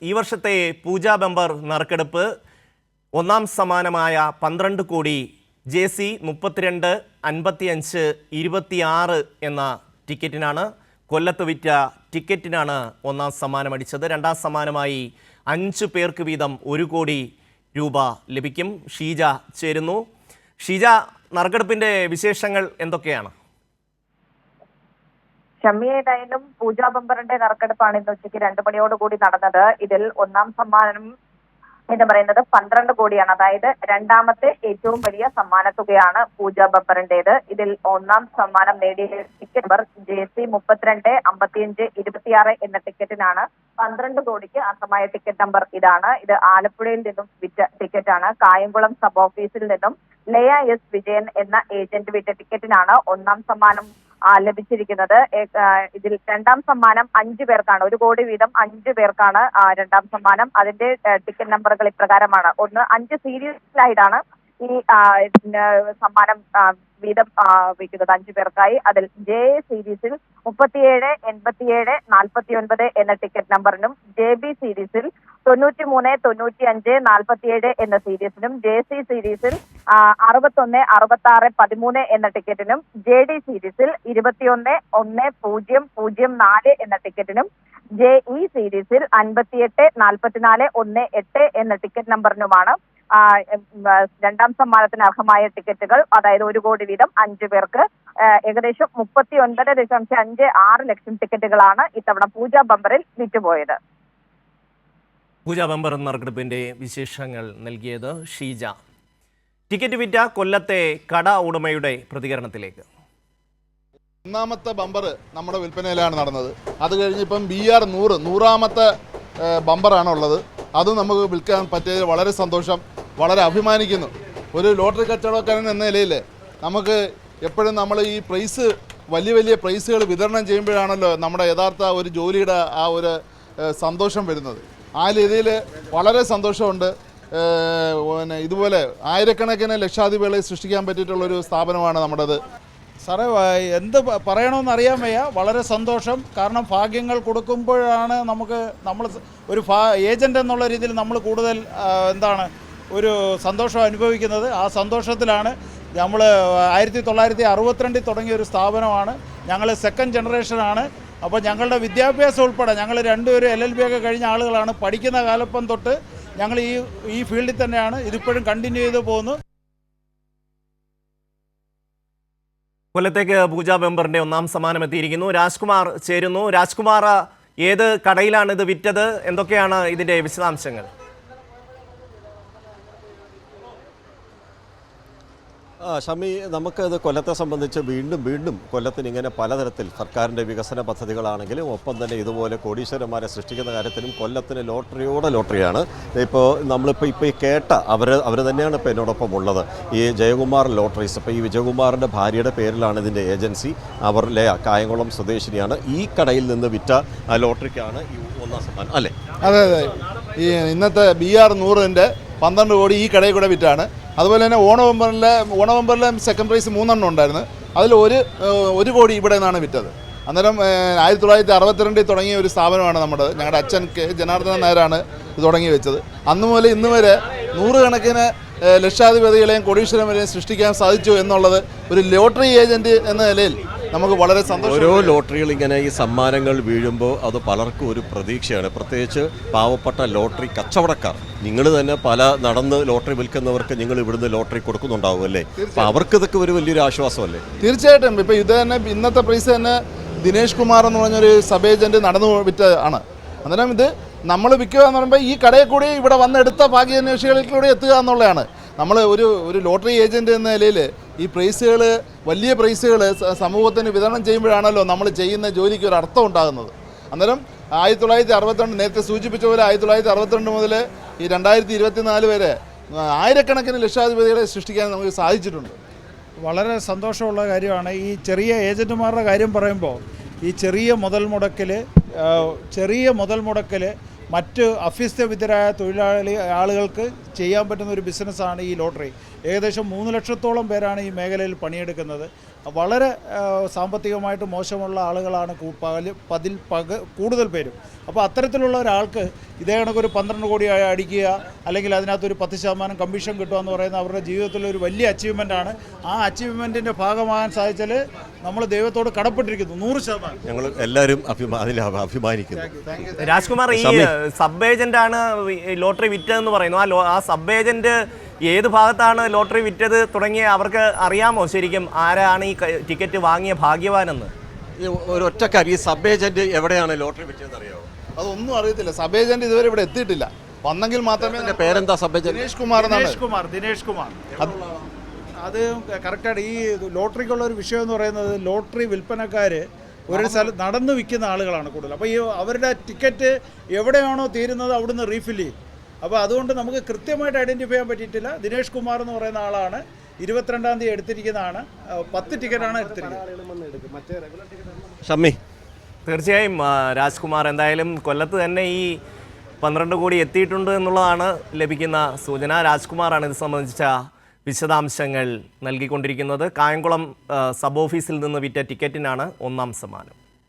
ഈ വർഷത്തെ പൂജാ ബമ്പർ നറുക്കെടുപ്പ് ഒന്നാം സമ്മാനമായ 12 കോടി JC 32 55 26 എന്ന ടിക്കറ്റിനാണ്. കൊല്ലത്ത് വിറ്റ ടിക്കറ്റിനാണ് ഒന്നാം സമ്മാനം അടിച്ചത്. രണ്ടാം സമ്മാനമായി 5 പേർക്ക് വീതം 1 കോടി രൂപ ലഭിക്കും. ഷീജ ചേരുന്നു. ഷീജ, നറുക്കെടുപ്പിന്റെ വിശേഷങ്ങൾ എന്തൊക്കെയാണ്? ഷമ്മിയേതായാലും പൂജാ ബമ്പറിന്റെ നറുക്കെടുപ്പാണ് ഇന്ന് ഉച്ചയ്ക്ക് 2 മണിയോടുകൂടി നടന്നത്. ഇതിൽ ഒന്നാം സമ്മാനം എന്ന് പറയുന്നത് 12 കോടിയാണ്. അതായത് രണ്ടാമത്തെ ഏറ്റവും വലിയ സമ്മാനത്തുകയാണ് പൂജാ ബമ്പറിന്റേത്. ഇതിൽ ഒന്നാം സമ്മാനം നേടിയ ടിക്കറ്റ് നമ്പർ JC 32 55 26 എന്ന ടിക്കറ്റിനാണ്. 12 കോടിക്ക് അർഹമായ ടിക്കറ്റ് നമ്പർ ഇതാണ്. ഇത് ആലപ്പുഴയിൽ നിന്നും വിറ്റ ടിക്കറ്റാണ്. കായംകുളം സബ് ഓഫീസിൽ നിന്നും ലയ S വിജയൻ എന്ന ഏജന്റ് വിറ്റ ടിക്കറ്റിനാണ് ഒന്നാം സമ്മാനം ലഭിച്ചിരിക്കുന്നത്. ഇതിൽ രണ്ടാം സമ്മാനം 5 പേർക്കാണ്. 1 കോടി വീതം 5 പേർക്കാണ് രണ്ടാം സമ്മാനം. അതിന്റെ ടിക്കറ്റ് നമ്പറുകൾ ഇപ്രകാരമാണ്. 5 സീരീസിലായിട്ടാണ് ഈ സമ്മാനം വീതം വയ്ക്കുന്നത് 5 പേർക്കായി. അതിൽ J സീരീസിൽ 37 87 49 എന്ന ടിക്കറ്റ് നമ്പറിനും JB സീരീസിൽ 93 95 47 എന്ന സീരീസിനും JC സീരീസിൽ 61 66 13 എന്ന ടിക്കറ്റിനും JD സീരീസിൽ 21 1 0 0 4 എന്ന ടിക്കറ്റിനും JE സീരീസിൽ 58 44 1 8 എന്ന ടിക്കറ്റ് നമ്പറിനുമാണ് രണ്ടാം സമ്മാനത്തിന് അർഹമായ ടിക്കറ്റുകൾ. അതായത് 1 കോടി വീതം 5 പേർക്ക് ഏകദേശം 39.56 ലക്ഷം ടിക്കറ്റുകളാണ് ഇത്തവണ പൂജാ ബമ്പറിൽ വിറ്റുപോയത്. പൂജാ ബമ്പർ നറുക്കെടുപ്പിന്റെ വിശേഷങ്ങൾ നൽകിയത് ഷീജ. ടിക്കറ്റ് വിറ്റ കൊല്ലത്തെ കട ഉടമയുടെ പ്രതികരണത്തിലേക്ക്. ഒന്നാമത്തെ ബമ്പർ നമ്മുടെ വിൽപ്പനയിലാണ് നടന്നത്. അത് കഴിഞ്ഞിപ്പം BR 100ാമത്തെ ബമ്പറാണ് ഉള്ളത്. അത് നമുക്ക് വിൽക്കാൻ പറ്റിയത് വളരെ സന്തോഷം, വളരെ അഭിമാനിക്കുന്നു. ഒരു ലോട്ടറി കച്ചവടക്കാരൻ എന്ന നിലയിൽ നമുക്ക് എപ്പോഴും നമ്മൾ ഈ പ്രൈസ് വലിയ പ്രൈസുകൾ വിതരണം ചെയ്യുമ്പോഴാണല്ലോ നമ്മുടെ യഥാർത്ഥ ഒരു ജോലിയുടെ ആ ഒരു സന്തോഷം വരുന്നത്. ആ രീതിയിൽ വളരെ സന്തോഷമുണ്ട്. പിന്നെ ഇതുപോലെ ആയിരക്കണക്കിന് ലക്ഷാധിപതികളെ സൃഷ്ടിക്കാൻ പറ്റിയിട്ടുള്ളൊരു സ്ഥാപനമാണ് നമ്മുടേത്. സാറേ, എന്ത് പറയണമെന്ന് അറിയാൻ വയ്യ. വളരെ സന്തോഷം. കാരണം ഭാഗ്യങ്ങൾ കൊടുക്കുമ്പോഴാണ് നമ്മൾ ഒരു ഏജൻ്റ് എന്നുള്ള രീതിയിൽ നമ്മൾ കൂടുതൽ ഒരു സന്തോഷം അനുഭവിക്കുന്നത്. ആ സന്തോഷത്തിലാണ് നമ്മൾ 1962 തുടങ്ങിയ ഒരു സ്ഥാപനമാണ്. ഞങ്ങൾ സെക്കൻഡ് ജനറേഷനാണ്. അപ്പോൾ ഞങ്ങളുടെ വിദ്യാഭ്യാസം ഉൾപ്പെടെ ഞങ്ങൾ രണ്ടുപേരും LLB ഒക്കെ കഴിഞ്ഞ ആളുകളാണ്. പഠിക്കുന്ന കാലപ്പം തൊട്ട് ഞങ്ങൾ ഈ ഫീൽഡിൽ തന്നെയാണ്. ഇതിപ്പോഴും കണ്ടിന്യൂ ചെയ്ത് പോകുന്നു. കൊല്ലത്തേക്ക് പൂജാ ബമ്പറിന്റെ ഒന്നാം സമ്മാനം എത്തിയിരിക്കുന്നു. രാജ്കുമാർ ചേരുന്നു. രാജ്കുമാർ, ഏത് കടയിലാണ് ഇത് വിറ്റത്? എന്തൊക്കെയാണ് ഇതിന്റെ വിശദാംശങ്ങൾ? ഷമി, നമുക്കത് കൊല്ലത്തെ സംബന്ധിച്ച് വീണ്ടും കൊല്ലത്തിന് ഇങ്ങനെ പലതരത്തിൽ സർക്കാരിൻ്റെ വികസന പദ്ധതികളാണെങ്കിലും ഒപ്പം തന്നെ ഇതുപോലെ കോടീശ്വരന്മാരെ സൃഷ്ടിക്കുന്ന കാര്യത്തിലും കൊല്ലത്തിന് ലോട്ടറിയാണ്. നമ്മളിപ്പോൾ ഈ കേട്ട അവർ തന്നെയാണ് ഇപ്പോൾ എന്നോടൊപ്പം ഉള്ളത്. ഈ ജയകുമാർ ലോട്ടറീസ്. ഇപ്പോൾ ഈ വിജയകുമാറിൻ്റെ ഭാര്യയുടെ പേരിലാണ് ഇതിൻ്റെ ഏജൻസി. അവർ കായംകുളം സ്വദേശിനിയാണ്. ഈ കടയിൽ നിന്ന് വിറ്റ ലോട്ടറിക്കാണ് ഈ ഒന്നാം സമ്മാനം, അല്ലേ? അതെ. ഈ ഇന്നത്തെ BR 100ൻ്റെ 12 കോടി ഈ കടയിൽ കൂടെ വിറ്റാണ്. അതുപോലെ തന്നെ ഓണബമ്പറിലെ സെക്കൻഡ് പ്രൈസ് 3 എണ്ണം ഉണ്ടായിരുന്നു. അതിൽ 1 കോടി ഇവിടെ നിന്നാണ് വിറ്റത്. അന്നേരം 1962 തുടങ്ങിയ ഒരു സ്ഥാപനമാണ് നമ്മുടെ. ഞങ്ങളുടെ അച്ഛൻ K ജനാർദ്ദനൻ നായരാണ് ഇത് തുടങ്ങി വെച്ചത്. അന്ന് മുതൽ ഇന്ന് വരെ 100 കണക്കിന് ലക്ഷാധിപതികളെയും കോടീശ്വരന്മാരെയും സൃഷ്ടിക്കാൻ സാധിച്ചു എന്നുള്ളത് ഒരു ലോട്ടറി ഏജന്റ് എന്ന നിലയിൽ നമുക്ക് വളരെ സന്തോഷം. ഓരോ ലോട്ടറികൾ ഇങ്ങനെ ഈ സമ്മാനങ്ങൾ വീഴുമ്പോൾ അത് പലർക്കും ഒരു പ്രതീക്ഷയാണ്. പ്രത്യേകിച്ച് പാവപ്പെട്ട ലോട്ടറി കച്ചവടക്കാർ. നിങ്ങൾ തന്നെ നടന്ന് ലോട്ടറി വിൽക്കുന്നവർക്ക് നിങ്ങൾ ഇവിടുന്ന് ലോട്ടറി കൊടുക്കുന്നുണ്ടാവും, അല്ലേ? അപ്പോൾ അവർക്ക് ഇതൊക്കെ ഒരു വലിയൊരു ആശ്വാസമല്ലേ? തീർച്ചയായിട്ടും. ഇപ്പോൾ ഇത് തന്നെ ഇന്നത്തെ പ്രൈസ് തന്നെ ദിനേഷ് കുമാർ എന്ന് പറഞ്ഞൊരു സബ് ഏജന്റ് നടന്നു വിറ്റ ആണ്. അന്നേരം ഇത് നമ്മൾ വിൽക്കുക എന്ന് പറയുമ്പോൾ ഈ കടയിൽ കൂടി ഇവിടെ വന്നെടുത്ത ഭാഗ്യാന്വേഷികളിലൂടെ എത്തുക എന്നുള്ളതാണ്. നമ്മൾ ഒരു ലോട്ടറി ഏജന്റ് എന്ന നിലയിൽ ഈ പ്രൈസുകൾ, വലിയ പ്രൈസുകൾ സമൂഹത്തിന് വിതരണം ചെയ്യുമ്പോഴാണല്ലോ നമ്മൾ ചെയ്യുന്ന ജോലിക്ക് ഒരു അർത്ഥം ഉണ്ടാകുന്നത്. അന്നേരം 1962, നേരത്തെ സൂചിപ്പിച്ച പോലെ 1962 മുതൽ ഈ 2024 വരെ ആയിരക്കണക്കിന് ലക്ഷാധിപതികളെ സൃഷ്ടിക്കാൻ നമുക്ക് സാധിച്ചിട്ടുണ്ട്. വളരെ സന്തോഷമുള്ള കാര്യമാണ്. ഈ ചെറിയ ഏജന്റുമാരുടെ കാര്യം പറയുമ്പോൾ ഈ ചെറിയ മുതൽ മുടക്കൽ മറ്റ് അഭ്യസ്തവിദ്യരായ ആളുകൾക്ക് ചെയ്യാൻ പറ്റുന്ന ഒരു ബിസിനസ്സാണ് ഈ ലോട്ടറി. ഏകദേശം 3 ലക്ഷത്തോളം പേരാണ് ഈ മേഖലയിൽ പണിയെടുക്കുന്നത്. വളരെ സാമ്പത്തികമായിട്ട് മോശമുള്ള ആളുകളാണ് കൂടുതൽ പേരും. അപ്പോൾ അത്തരത്തിലുള്ള ഒരാൾക്ക് ഇതേ കണക്കൊരു 12 കോടി അടിക്കുക, അല്ലെങ്കിൽ അതിനകത്തൊരു 10% കമ്മീഷൻ കിട്ടുക എന്ന് പറയുന്നത് അവരുടെ ജീവിതത്തിലൊരു വലിയ അച്ചീവ്മെൻ്റാണ്. ആ അച്ചീവ്മെൻറ്റിൻ്റെ ഭാഗമാകാൻ സാധിച്ചാൽ നമ്മൾ ദൈവത്തോട് കടപ്പെട്ടിരിക്കുന്നു 100%. ഞങ്ങൾ എല്ലാവരും അതിൽ അഭിമാനിക്കുന്നു. രാജ്കുമാർ, ഈ സബ് ഏജന്റ് ആണ് ലോട്ടറി വിറ്റതെന്ന് പറയുന്നു. ആ സബ് ഏജന്റ് ഏത് ഭാഗത്താണ് ലോട്ടറി വിറ്റത് തുടങ്ങിയ അവർക്ക് അറിയാമോ ശരിക്കും ആരാണ് ഈ ടിക്കറ്റ് വാങ്ങിയ ഭാഗ്യവാനെന്ന്? ഒരു ഒറ്റക്കാർ ഈ സബ് ഏജന്റ് എവിടെയാണ് ലോട്ടറി വിറ്റതെന്ന് അറിയാമോ? അതൊന്നും അറിയത്തില്ല. സബ് ഏജന്റ് ഇതുവരെ ഇവിടെ എത്തിയിട്ടില്ല. വന്നെങ്കിൽ മാത്രമേ. പേരെന്താ സബ് ഏജന്റ്? ദിനേഷ് കുമാർ. അത് കറക്റ്റായിട്ട് ഈ ലോട്ടറിക്കുള്ള ഒരു വിഷയം എന്ന് പറയുന്നത്, ലോട്ടറി വിൽപ്പനക്കാർ ഒരു സ്ഥലത്ത് നടന്നു വിൽക്കുന്ന ആളുകളാണ് കൂടുതൽ. അപ്പോൾ ഈ അവരുടെ ടിക്കറ്റ് എവിടെയാണോ തീരുന്നത് അവിടുന്ന് റീഫിൽ ചെയ്യും. അപ്പോൾ അതുകൊണ്ട് നമുക്ക് കൃത്യമായിട്ട് ഐഡൻറ്റിഫൈ ചെയ്യാൻ പറ്റിയിട്ടില്ല. ദിനേഷ് കുമാർ എന്ന് പറയുന്ന ആളാണ് 22-ാം തീയതി എടുത്തിരിക്കുന്നതാണ്. 10 ടിക്കറ്റാണ് എടുത്തിരിക്കുന്നത്. ഷമ്മി, തീർച്ചയായും രാജ്കുമാർ, എന്തായാലും കൊല്ലത്ത് തന്നെ ഈ 12 കോടി എത്തിയിട്ടുണ്ട് എന്നുള്ളതാണ് ലഭിക്കുന്ന സൂചന. രാജ്കുമാറാണ് ഇത് സംബന്ധിച്ച വിശദാംശങ്ങൾ നൽകിക്കൊണ്ടിരിക്കുന്നത്. കായംകുളം സബ് ഓഫീസിൽ നിന്ന് വിറ്റ ടിക്കറ്റിനാണ് 1ാം സമ്മാനം.